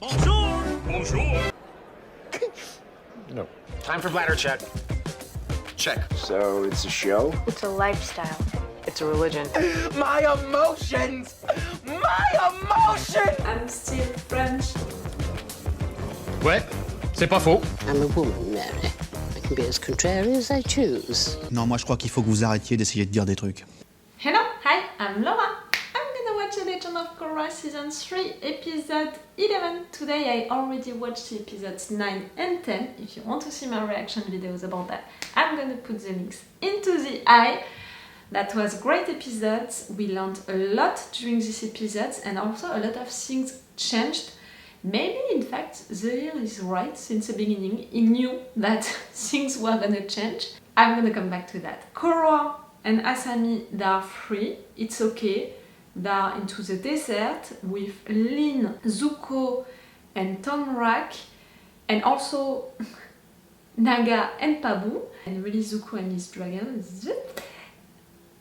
Bonjour! Bonjour! No. Time for bladder check. Check. So it's a show? It's a lifestyle. It's a religion. My emotions! My emotions! I'm still French. Ouais, c'est pas faux. I'm a woman, Mary. I can be as contrary as I choose. Non, moi je crois qu'il faut que vous arrêtiez d'essayer de dire des trucs. Hello, hi, I'm Laura. I'm gonna watch The Legend of Korra Season 3, Episode 11. Today I already watched the episodes 9 and 10. If you want to see my reaction videos about that, I'm gonna put the links into the eye. That was great episodes. We learned a lot during these episodes and also a lot of things changed. Maybe in fact Zahir is right since the beginning. He knew that things were gonna change. I'm gonna come back to that. Korra and Asami, they are free. It's okay. They are into the desert with Lin, Zuko and Toph, and also Naga and Pabu, and really Zuko and his dragon.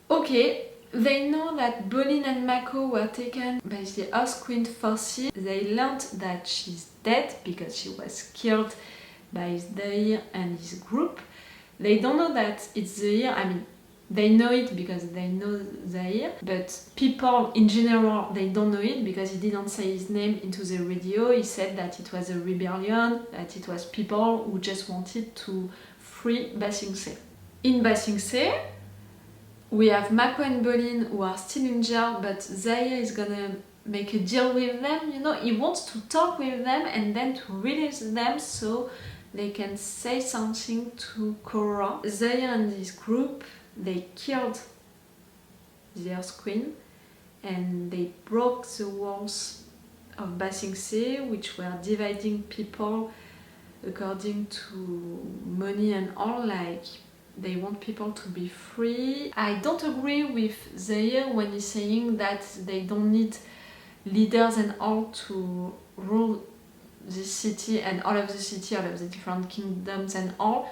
Okay, they know that Bolin and Mako were taken by the Earth Queen forces. They learned that she's dead because she was killed by Zahir and his group. They don't know that it's Zahir, I mean, they know it because they know Zahir, but people in general, they don't know it because he didn't say his name into the radio. He said that it was a rebellion, that it was people who just wanted to free Ba Sing Se. In Ba Sing Se, we have Mako and Bolin who are still in jail, but Zahir is gonna make a deal with them, you know, he wants to talk with them and then to release them so they can say something to Korra. Zahir and his group, they killed the Earth Queen and they broke the walls of Ba Sing Se, which were dividing people according to money and all, like they want people to be free. I don't agree with Zahir when he's saying that they don't need leaders and all to rule this city and all of the city, all of the different kingdoms and all.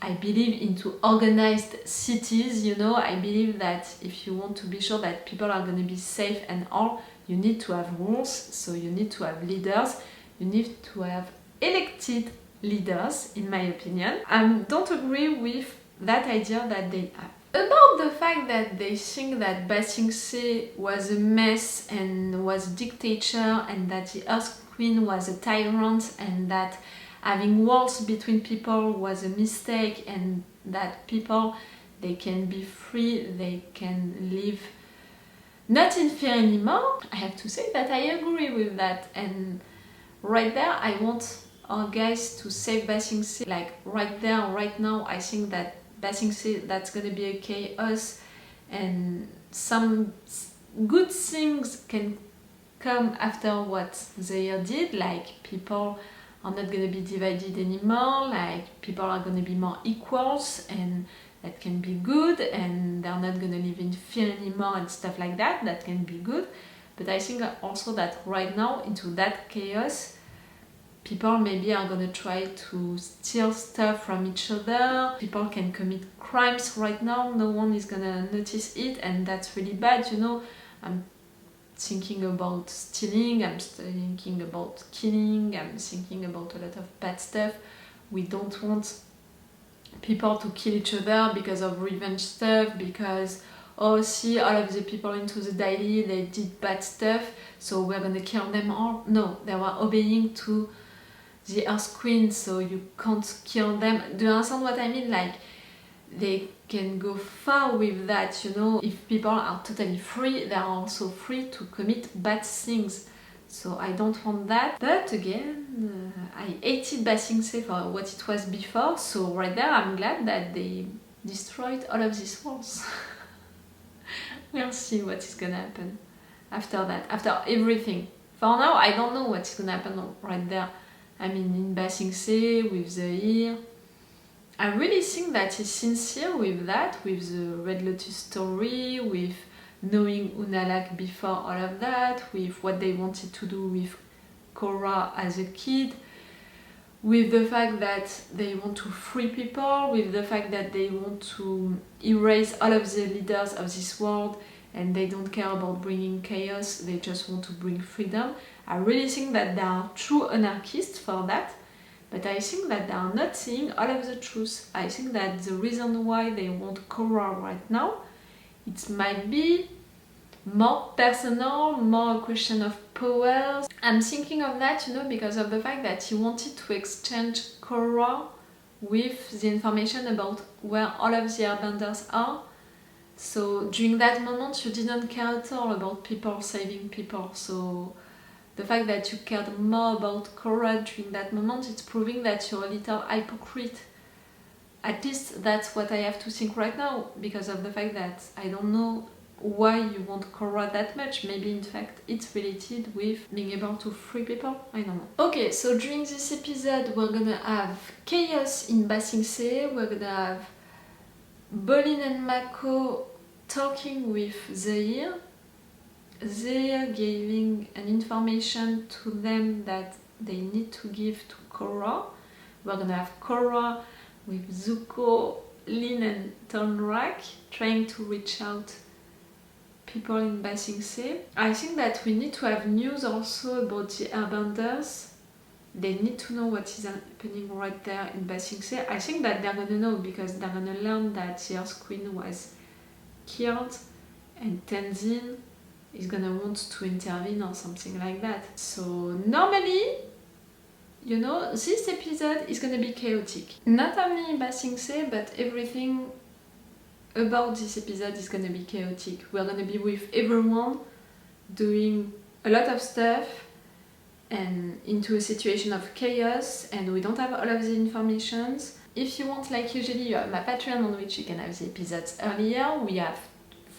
I believe into organized cities, you know. I believe that if you want to be sure that people are going to be safe and all, you need to have rules, so you need to have leaders, you need to have elected leaders, in my opinion. I don't agree with that idea that they have. About the fact that they think that Ba Sing Se was a mess and was a dictator and that the Earth Queen was a tyrant and that having walls between people was a mistake and that people, they can be free, they can live not in fear anymore. I have to say that I agree with that, and right there I want our guys to save Ba Sing Se. Like right there, right now, I think that Ba Sing Se, that's gonna be a chaos and some good things can come after what Zahir did, like people are not going to be divided anymore, like people are going to be more equals and that can be good, and they're not going to live in fear anymore and stuff like that, that can be good. But I think also that right now, into that chaos, people maybe are going to try to steal stuff from each other, people can commit crimes right now, no one is going to notice it, and that's really bad, you know. I'm thinking about stealing, I'm thinking about killing, I'm thinking about a lot of bad stuff. We don't want people to kill each other because of revenge stuff, because oh see, all of the people into the daily, they did bad stuff, so we're gonna kill them all. No, they were obeying to the Earth Queen, so you can't kill them. Do you understand what I mean? Like, they can go far with that, you know. If people are totally free, they are also free to commit bad things. So I don't want that. But again, I hated Ba Sing Se for what it was before, so right there I'm glad that they destroyed all of these walls. We'll see what is gonna happen after that, after everything. For now, I don't know what's gonna happen right there. I mean, in Ba Sing Se, with Zahir, I really think that he's sincere with that, with the Red Lotus story, with knowing Unalaq before all of that, with what they wanted to do with Korra as a kid, with the fact that they want to free people, with the fact that they want to erase all of the leaders of this world and they don't care about bringing chaos, they just want to bring freedom. I really think that they are true anarchists for that, but I think that they are not seeing all of the truth. I think that the reason why they want Korra right now, it might be more personal, more a question of powers. I'm thinking of that, you know, because of the fact that he wanted to exchange Korra with the information about where all of the airbenders are. So during that moment you didn't care at all about people saving people. So the fact that you cared more about Korra during that moment, it's proving that you're a little hypocrite. At least that's what I have to think right now, because of the fact that I don't know why you want Korra that much. Maybe in fact it's related with being able to free people, I don't know. Okay, so during this episode we're gonna have chaos in Ba Sing Se, we're gonna have Bolin and Mako talking with Zahir, Zahir giving an information to them that they need to give to Korra. We're gonna have Korra with Zuko, Lin and Tonrak trying to reach out people in Ba Sing Se. I think that we need to have news also about the airbenders. They need to know what is happening right there in Ba Sing Se. I think that they're gonna know because they're gonna learn that the Earth Queen was killed and Tenzin is gonna want to intervene or something like that. So normally, you know, this episode is gonna be chaotic. Not only in Ba Sing Se, but everything about this episode is gonna be chaotic. We're gonna be with everyone doing a lot of stuff and into a situation of chaos, and we don't have all of the informations. If you want, like usually, you have my Patreon on which you can have the episodes earlier. We have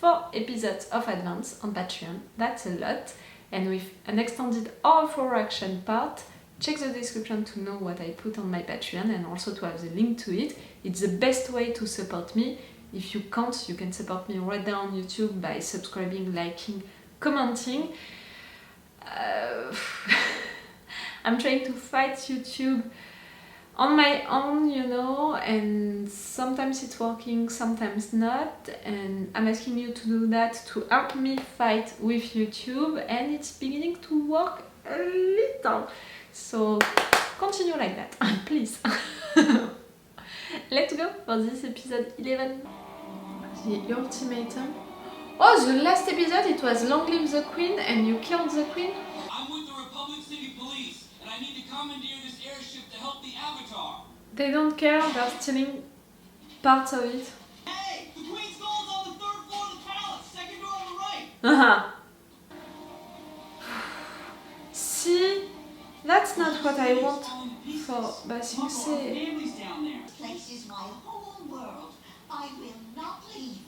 4 episodes of advance on Patreon, that's a lot, and with an extended or 4 action part. Check the description to know what I put on my Patreon and also to have the link to it. It's the best way to support me. If you can't, you can support me right there on YouTube by subscribing, liking, commenting. I'm trying to fight YouTube on my own, you know, and sometimes it's working, sometimes not, and I'm asking you to do that to help me fight with YouTube, and it's beginning to work a little. So continue like that, please. Let's go for this episode 11. The ultimatum. Oh, the last episode it was Long Live the Queen and you killed the Queen? I'm with the Republic City Police and I need to commandeer this airship to help the Avatar. They don't care, they're stealing parts of it. Hey, the Queen's gold on the 3rd floor of the palace, second door on the right. Uh-huh. See, that's not what I want for Ba Sing Se. Family's down there. This place is my whole world. I will not leave.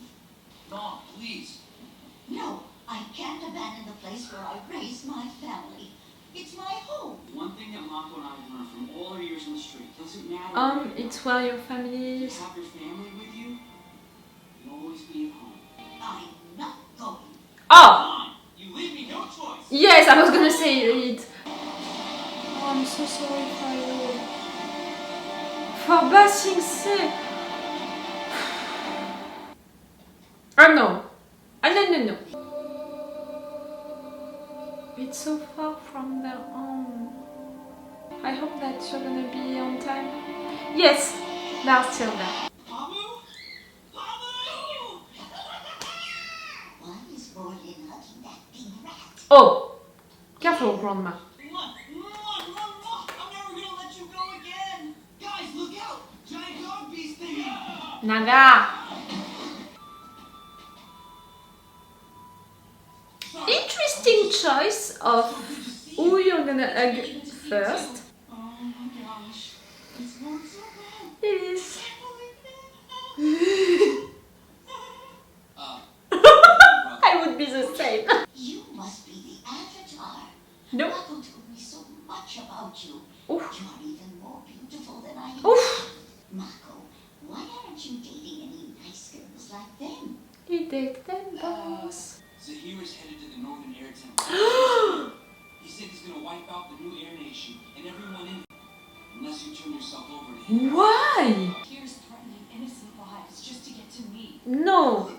Mom, please. No, I can't abandon the place where I raised my family. It's my home. One thing that Mako and I have learned from all our years on the street, doesn't matter. It's where your family You is. have your family with you, you'll always be at home. I'm not going. Oh! Fine, you leave me no choice. Yes, I was gonna say it. Oh, I'm so sorry for you. For Ba Sing Se. Oh no. No. It's so far from their home. I hope that you're gonna be on time. Yes, they're still there. Babu? Babu! Why is Borlin hugging that big rat? Oh! Careful, Grandma. I'm never gonna let you go again. Guys, look out! Giant dog beast thing. Naga! Interesting choice of who you're gonna hug first. Oh my gosh. It's going so bad. It is. I would be the same. You must be the Avatar. No. Mako told me so much about you. Oof. You are even more beautiful than I am. Oof. Mako, why aren't you dating any nice girls like them? You take them, boss. Zahir is headed to the Northern Air Temple. He said he's gonna wipe out the new Air Nation and everyone in it, unless you turn yourself over to him. Why? Here's threatening innocent lives just to get to me. No.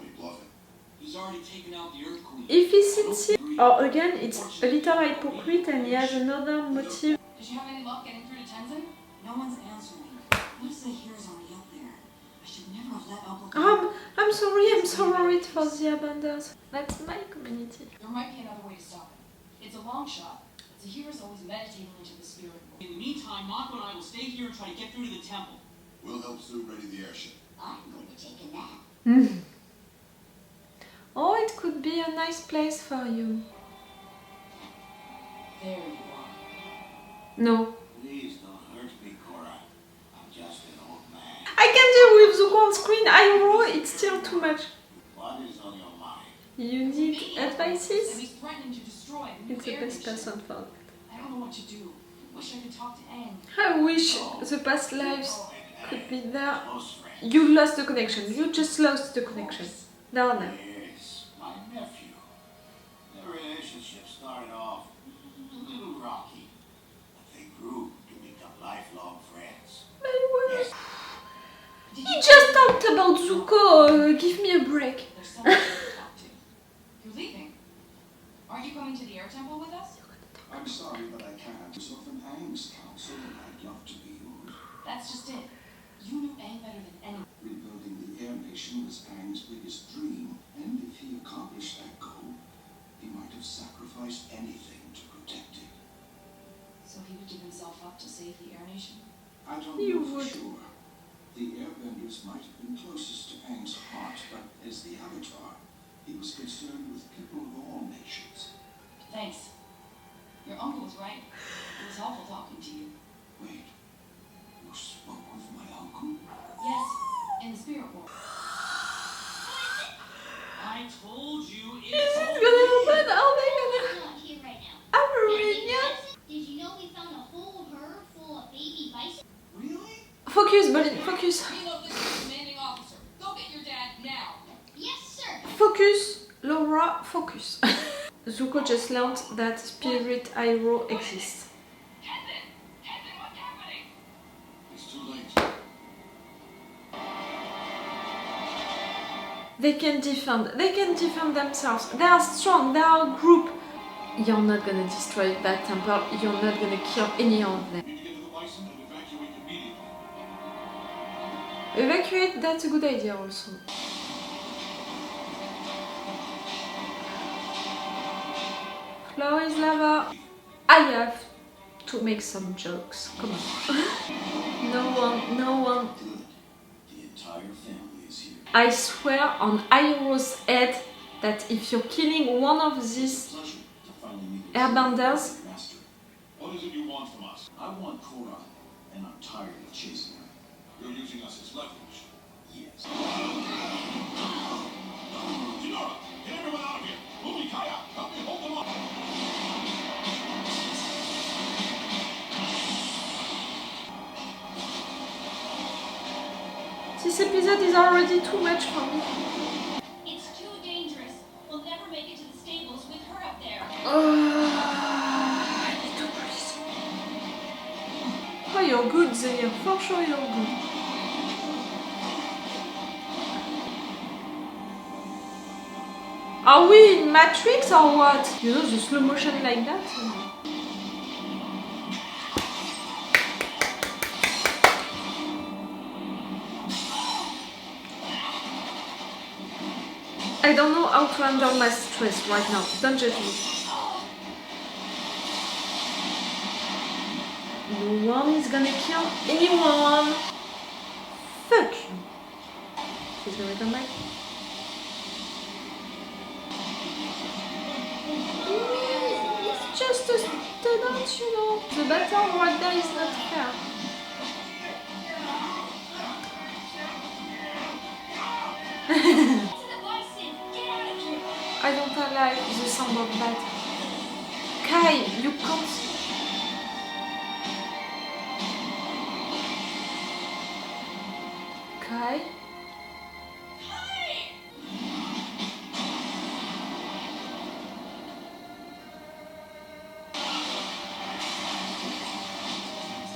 He's already taken out the Earth Queen. If he's sincere. Three Or again, it's a little hypocrite and he has another motive. Did you have any luck getting through to Tenzin? No one's answering. What if the hero's already up there? I should never have let Uncle I'm so worried for the Abanders. That's my community. There might be another way to stop it. It's a long shot. The hero's always meditating into the spirit world. In the meantime, Mako and I will stay here and try to get through to the temple. We'll help Sue ready the airship. I'm going to take a nap. Oh, it could be a nice place for you. There you are. No. Please don't hurt me, Cora. I'm just an old man. I can deal with Zuko on screen. It's still too much. What is on your mind? You need And advices? he's threatening to destroy the new It's the air best nation. person for that. I don't know what to do. Wish I could talk to Aang. I wish the past lives could be there. Close friend. You lost the connection. You just lost the connection. Down there. Yes, my nephew. Their relationship started off a little rocky, but they grew to become lifelong friends. Yes. You just talked about Zuko. Give me a break. There's someone to talk to. You're leaving. Aren't you coming to the air temple with us? I'm sorry, but I can't. It's often Aang's counsel, and I'd love to be yours. That's just it. You knew Aang better than anyone. Rebuilding the Air Nation was Aang's biggest dream, and if he accomplished that goal, he might have sacrificed anything to protect it. So he would give himself up to save the air nation? I don't You know for would. sure. The Airbenders might have been closest to Aang's heart, but as the Avatar, he was concerned with people of all nations. Thanks. Your uncle was right. It was awful talking to you. Wait, you spoke with my uncle? Yes, in the spirit world. I told you Is it's it gonna happen? Are they gonna Not here right now. have a reunion? Did you know we found a whole herd full of baby bison? really? Focus, Bolin, focus. Reload this is commanding officer. Go get your dad now. Yes, sir. Focus, Laura, focus. Zuko just learned that Spirit Hero exists. Tenzin! Tenzin, what's happening? It's too late. They can defend themselves. They are strong, they are a group. You're not gonna destroy that temple, you're not gonna kill any of them. We need to get to the bison and evacuate immediately. Evacuate, that's a good idea also. Floor is lava. I have to make some jokes. Come on. No one. Good. The entire family is here. I swear on Iroh's head that if you're killing one of these Pleasure to finally meet the airbenders, master. What is it you want from us? I want Korra, and I'm tired of chasing her. You're using us as leverage. Yes. Jinora, get everyone out of here. Lumi, Kaya, help me hold them up. this episode is already too much for me. It's too dangerous. We'll never make it to the stables with her up there. I need to breathe. Oh, you're good, Zaire. For sure you're good. Are we in Matrix or what? You know, the slow motion like that? I don't know how to handle my stress right now. Don't judge me. No one is gonna kill anyone. Fuck you. She's gonna come back. It's just a student, you know. The battle right there is not fair. I don't like the sound of that. Kai, you can't. Kai?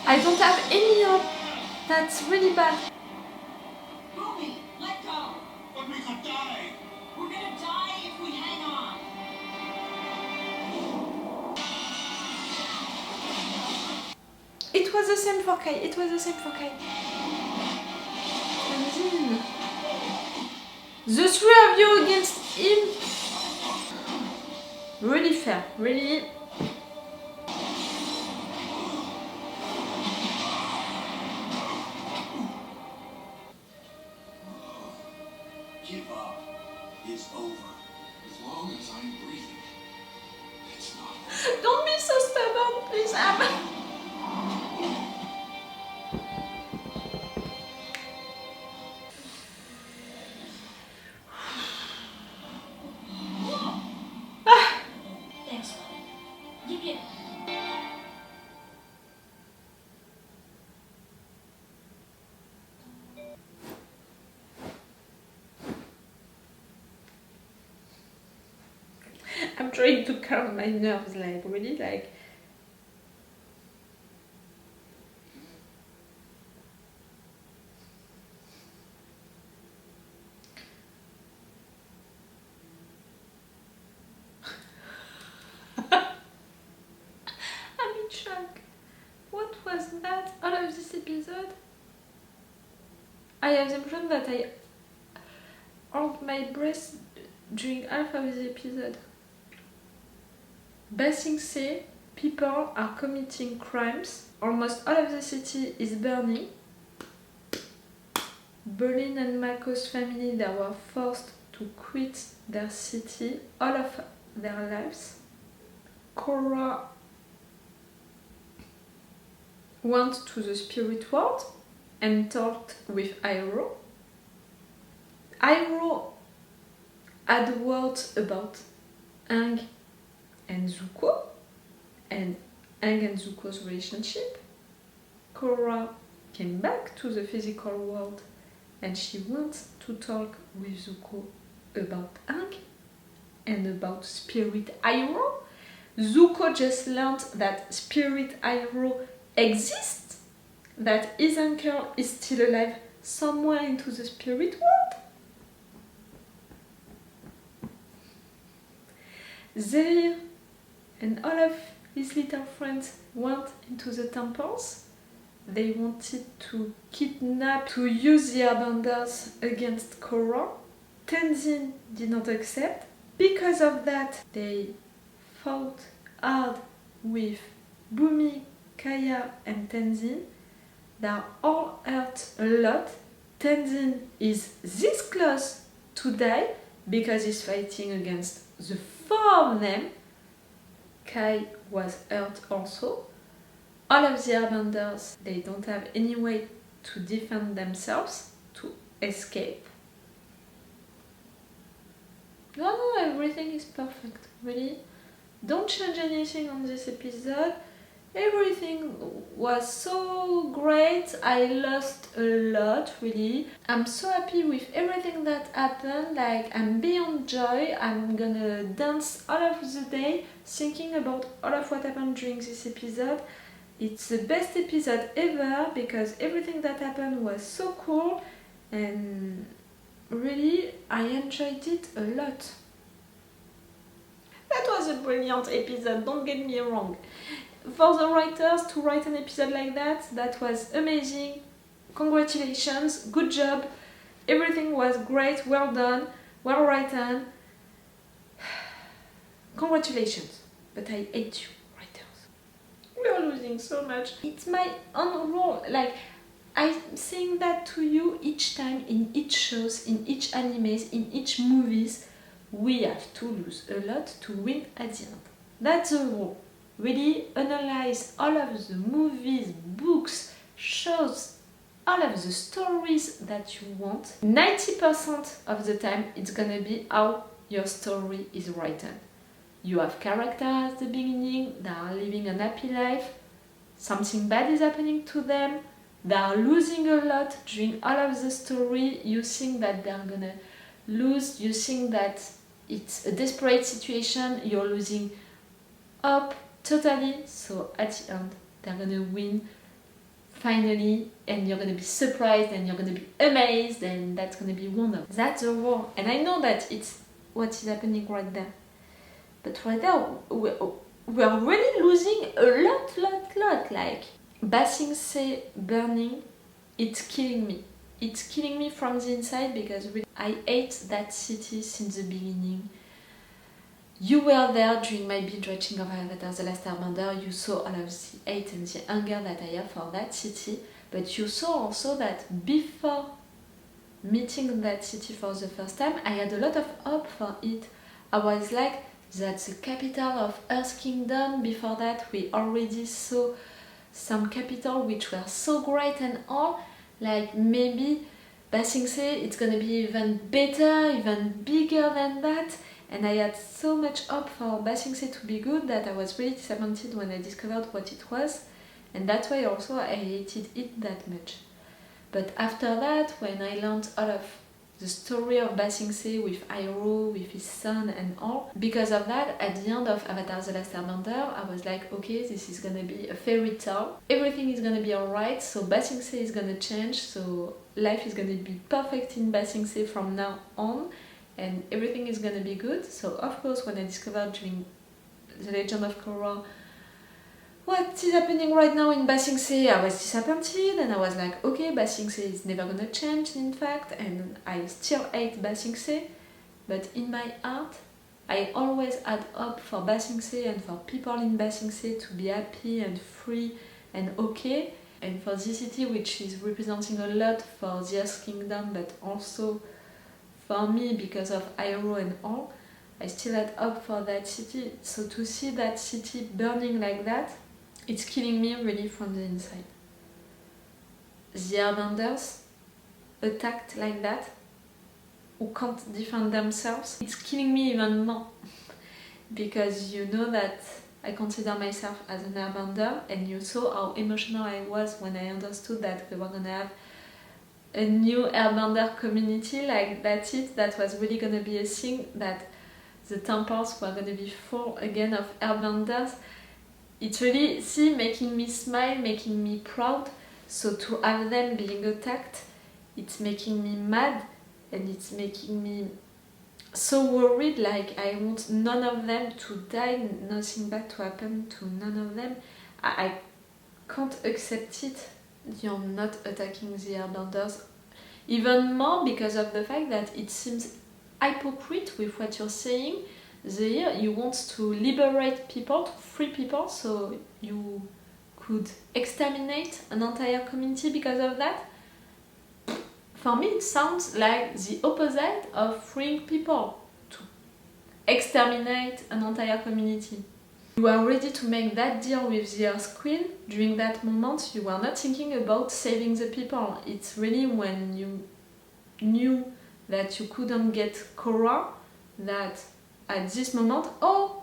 I don't have any hope. That's really bad. Lumi, let go! But we could die. We're gonna die if we hang on. it was the same for Kai. It was the same for Kai. Tenzin. The three of you against him. Really fair. Really. Give up. It's over. As long as I'm breathing, it's not over. Don't be so stubborn, please, Am. Thanks. Give it. I'm trying to calm my nerves, like, really, like. I'm in shock. What was that? All of this episode? I have the impression that I held my breath during half of the episode. Ba Sing Se, people are committing crimes. Almost all of the city is burning. Bolin and Mako's family, they were forced to quit their city all of their lives. Korra went to the spirit world and talked with Iroh. Iroh had words about Aang and Zuko, and Aang and Zuko's relationship. Korra came back to the physical world and she wants to talk with Zuko about Aang and about Spirit Iroh. Zuko just learned that Spirit Iroh exists, that his uncle is still alive somewhere into the spirit world. Zaire and all of his little friends went into the temples. They wanted to kidnap, to use the Airbenders against Korra. Tenzin did not accept. Because of that, they fought hard with Bumi, Kaya and Tenzin. They are all hurt a lot. Tenzin is this close to die because he's fighting against the four of them. Kai was hurt also. All of the Airbenders, they don't have any way to defend themselves, to escape. No, everything is perfect, really. Don't change anything on this episode. Everything was so great. I lost a lot, really. I'm so happy with everything that happened. Like, I'm beyond joy. I'm gonna dance all of the day thinking about all of what happened during this episode. It's the best episode ever because everything that happened was so cool and really I enjoyed it a lot. That was a brilliant episode, don't get me wrong. For the writers to write an episode like that was amazing. Congratulations, good job. Everything was great, well done, well written. Congratulations, but I hate you, writers. We are losing so much. It's my own role. Like, I'm saying that to you each time, in each shows, in each animes, in each movies. We have to lose a lot to win at the end. That's the rule. Really analyze all of the movies, books, shows, all of the stories that you want. 90% of the time it's gonna be how your story is written. You have characters at the beginning, they are living a happy life, something bad is happening to them, they are losing a lot during all of the story, you think that they are gonna lose, you think that it's a desperate situation, you're losing hope totally, so at the end they're gonna win finally and you're gonna be surprised and you're gonna be amazed and that's gonna be wonderful. That's the war, and I know that it's what is happening right there, but right there we are really losing a lot, like Ba Sing Se burning, it's killing me. It's killing me from the inside because really, I hate that city since the beginning. You were there during my binge watching of Avatar The Last Airbender. You saw all of the hate and the anger that I have for that city. But you saw also that before meeting that city for the first time, I had a lot of hope for it. I was like, that's the capital of Earth Kingdom. Before that, we already saw some capital which were so great and all. Like maybe Ba Sing Se, it's gonna be even better, even bigger than that. And I had so much hope for Ba Sing Se to be good that I was really disappointed when I discovered what it was. And that's why also I hated it that much. But after that, when I learned all of the story of Ba Sing Se with Iroh, with his son and all, because of that, at the end of Avatar The Last Airbender, I was like, okay, this is gonna be a fairy tale. Everything is gonna be alright, so Ba Sing Se is gonna change, so life is gonna be perfect in Ba Sing Se from now on, and everything is gonna be good. So of course, when I discovered during The Legend of Korra what is happening right now in Ba Sing Se, I was disappointed and I was like, okay, Ba Sing Se is never gonna change in fact, and I still hate Ba Sing Se, but in my heart I always had hope for Ba Sing Se and for people in Ba Sing Se to be happy and free and okay, and for this city which is representing a lot for the Earth Kingdom but also for me because of Iroh and all. I still had hope for that city, so to see that city burning like that, it's killing me really from the inside. The Airbenders attacked like that, who can't defend themselves, it's killing me even more. Because you know that I consider myself as an Airbender, and you saw how emotional I was when I understood that we were gonna have a new Airbender community, like that's it, that was really gonna be a thing, that the temples were gonna be full again of Airbenders. It's really, making me smile, making me proud. So to have them being attacked, it's making me mad and it's making me so worried. Like I want none of them to die, nothing bad to happen to none of them. I can't accept it. You're not attacking the Airbenders. Even more because of the fact that it seems hypocrite with what you're saying. There you want to liberate people, to free people, so you could exterminate an entire community because of that? For me it sounds like the opposite of freeing people, to exterminate an entire community. You are ready to make that deal with the Earth Queen. During that moment you are not thinking about saving the people. It's really when you knew that you couldn't get Korra that at this moment, oh,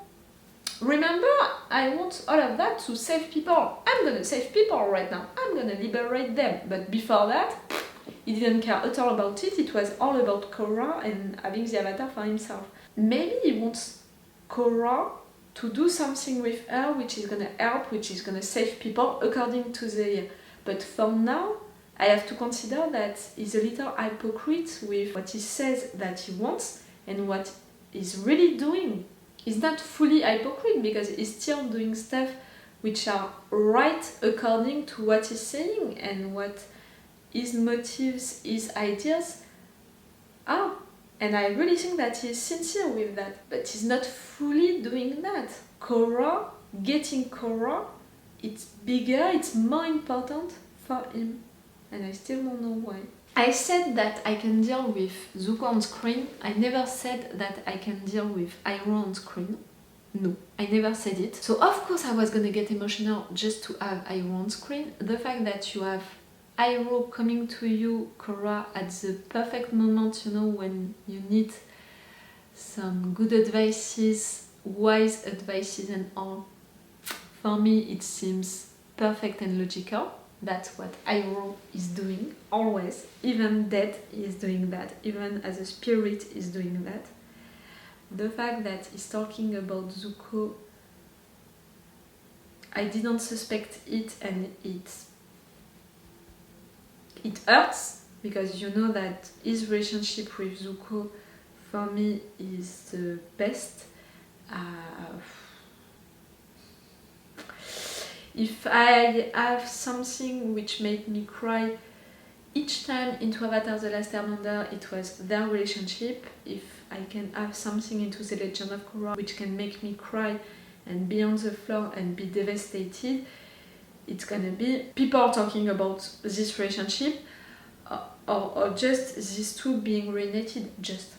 remember, I want all of that to save people. I'm gonna save people right now. I'm gonna liberate them. But before that, he didn't care at all about it. It was all about Korra and having the Avatar for himself. Maybe he wants Korra to do something with her which is gonna help, which is gonna save people according to the... But for now, I have to consider that he's a little hypocrite with what he says that he wants and what he's really doing. He's not fully hypocrite because he's still doing stuff which are right according to what he's saying and what his motives, his ideas are. And I really think that he's sincere with that, but he's not fully doing that. Korra, getting Korra, it's bigger, it's more important for him. And I still don't know why. I said that I can deal with Zuko on screen. I never said that I can deal with Iroh on screen. No, I never said it. So of course I was gonna get emotional just to have Iroh on screen. The fact that you have Iroh coming to you, Korra, at the perfect moment, you know, when you need some good advices, wise advices and all. For me it seems perfect and logical. That's what Iroh is doing, always. Even dead, he is doing that. Even as a spirit, is doing that. The fact that he's talking about Zuko, I didn't suspect it, and it hurts, because you know that his relationship with Zuko, for me, is the If I have something which made me cry each time into Avatar The Last Airbender, it was their relationship. If I can have something into The Legend of Korra which can make me cry and be on the floor and be devastated, it's gonna be people talking about this relationship or just these two being reunited, just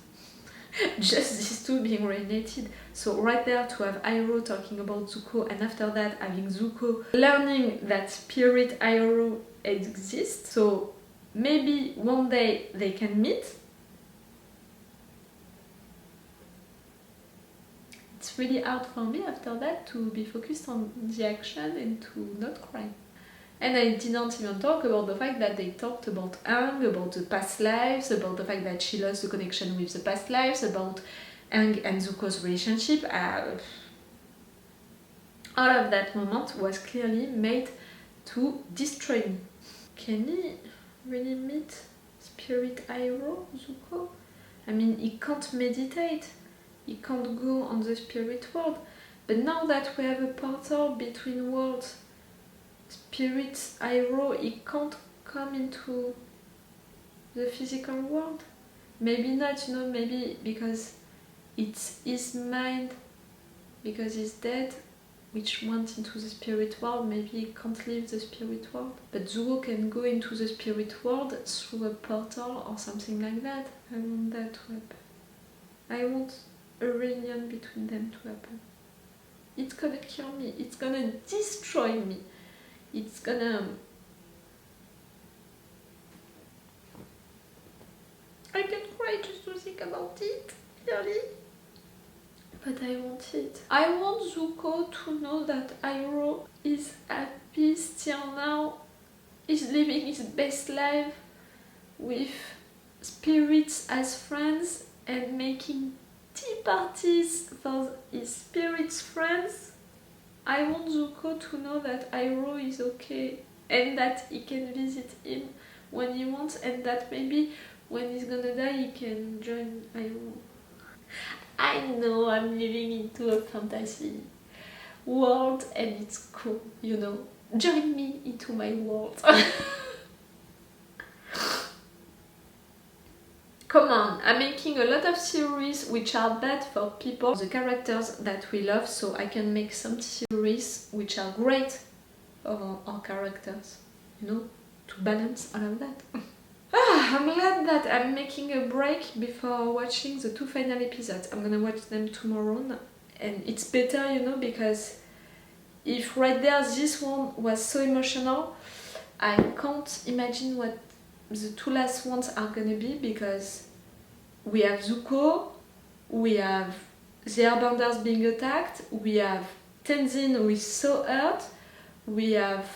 these two being reunited. So right there to have Iroh talking about Zuko, and after that having Zuko learning that Spirit Iroh exists, so maybe one day they can meet. It's really hard for me after that to be focused on the action and to not cry. And I didn't even talk about the fact that they talked about Aang, about the past lives, about the fact that she lost the connection with the past lives, about Aang and Zuko's relationship. All of that moment was clearly made to destroy me. Can he really meet Spirit Iroh, Zuko? I mean, he can't meditate, he can't go on the spirit world. But now that we have a portal between worlds, Spirit Iroh, he can't come into the physical world. Maybe not, you know, maybe because it's his mind, because he's dead, which went into the spirit world. Maybe he can't leave the spirit world. But Zuko can go into the spirit world through a portal or something like that. I want that to happen. I want a reunion between them to happen. It's gonna kill me, it's gonna destroy me. It's gonna... I can cry just to think about it, clearly. But I want it. I want Zuko to know that Iroh is happy still now. He's living his best life with spirits as friends and making tea parties for his spirits friends. I want Zuko to know that Iroh is okay and that he can visit him when he wants, and that maybe when he's gonna die he can join Iroh. I know I'm living into a fantasy world and it's cool, you know. Join me into my world. Come on, I'm making a lot of series which are bad for people, the characters that we love, so I can make some series which are great for our characters, you know, to balance all of that. I'm glad that I'm making a break before watching the 2 final episodes. I'm gonna watch them tomorrow, and it's better, you know, because if right there this one was so emotional, I can't imagine what the 2 last ones are gonna be, because we have Zuko, we have the Airbenders being attacked, we have Tenzin who is so hurt, we have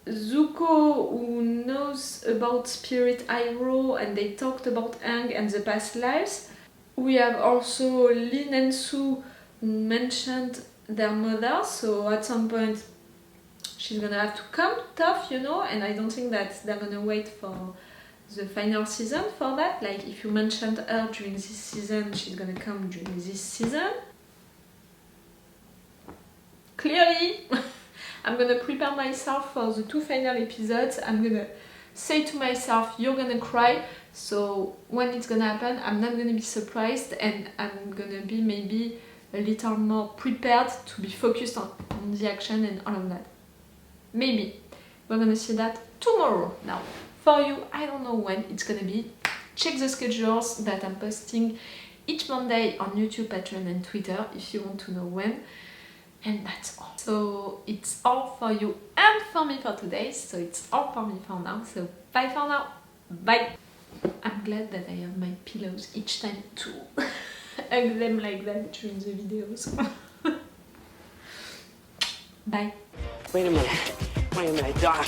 Zuko who knows about Spirit Iroh and they talked about Aang and the past lives. We have also Lin and Su who mentioned their mother, so at some point she's gonna have to come tough, you know, and I don't think that they're gonna wait for the final season for that. Like, if you mentioned her during this season, she's gonna come during this season. Clearly, I'm gonna prepare myself for the 2 final episodes. I'm gonna say to myself, you're gonna cry, so when it's gonna happen, I'm not gonna be surprised, and I'm gonna be maybe a little more prepared to be focused on the action and all of that. Maybe. We're gonna see that tomorrow. Now, for you, I don't know when it's gonna be. Check the schedules that I'm posting each Monday on YouTube, Patreon and Twitter if you want to know when. And that's all. So it's all for you and for me for today. So it's all for me for now. So bye for now. Bye. I'm glad that I have my pillows each time to hug them like that during the videos. Bye. Wait a minute, Doc.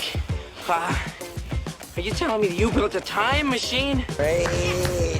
Are you telling me that you built a time machine? Right.